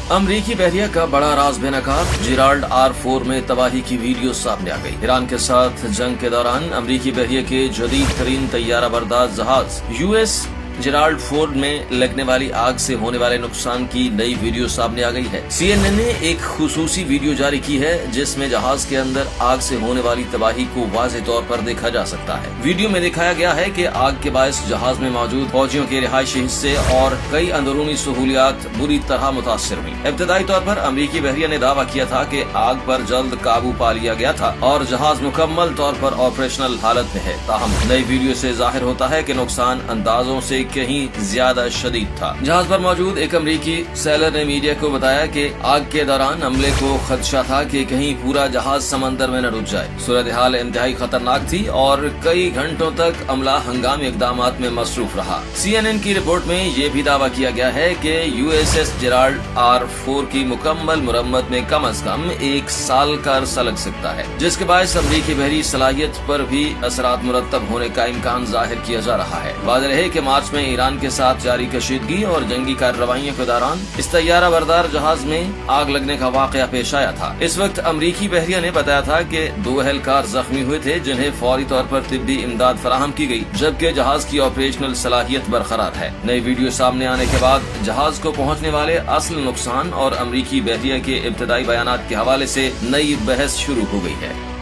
अमरीकी बहरिया का बड़ा राज बेनकाब, जिराल्ड R4 में तबाही की वीडियो सामने आ गई। ईरान के साथ जंग के दौरान अमरीकी बहरिया के जदीद तरीन तैयारा बरदार जहाज US जिराल्ड 4 में लगने वाली आग से होने वाले नुकसान की नई वीडियो सामने आ गई है। CNN ने एक खुसूसी वीडियो जारी की है जिसमें जहाज के अंदर आग से होने वाली तबाही को वाज़ेह तौर पर देखा जा सकता है। वीडियो में दिखाया गया है कि आग के बायस जहाज में मौजूद फौजियों के रिहायशी हिस्से और कई अंदरूनी सहूलियात बुरी तरह मुतासिर हुई। इब्तदाई तौर पर अमरीकी बहरिया ने दावा किया था कि आग पर जल्द काबू पा लिया गया था और जहाज मुकम्मल तौर पर ऑपरेशनल हालत में है। ताहम नई वीडियो से जाहिर होता है कि नुकसान अंदाजों से कहीं ज्यादा शदीद था। जहाज पर मौजूद एक अमरीकी सैलर ने मीडिया को बताया कि आग के दौरान अमले को खदशा था कि कहीं पूरा जहाज समंदर में न डूब जाए। सूरत हाल इंतहाई खतरनाक थी और कई घंटों तक अमला हंगामी इकदामात में मसरूफ रहा। CNN की रिपोर्ट में ये भी दावा किया गया है कि USS जिराल्ड R4 की मुकम्मल मुरम्मत में कम अज कम 1 साल का अरसा लग सकता है, जिसके बायस अमरीकी बहरी सलाहियत पर भी असरात मुरतब होने का इम्कान जाहिर किया जा रहा है। वाज़ेह है कि मार्च में ईरान के साथ जारी कशीदगी और जंगी कार्रवाइयों के दौरान इस तैयारा बरदार जहाज में आग लगने का वाकया पेश आया था। इस वक्त अमरीकी बहरिया ने बताया था कि 2 एहलकार जख्मी हुए थे जिन्हें फौरी तौर पर तिब्बी इमदाद फराहम की गई, जबकि जहाज की ऑपरेशनल सलाहियत बरकरार है। नई वीडियो सामने आने के बाद जहाज को पहुंचने वाले असल नुकसान और अमरीकी बहरिया के इब्तदाई बयानात के हवाले से नई बहस शुरू हो गई है।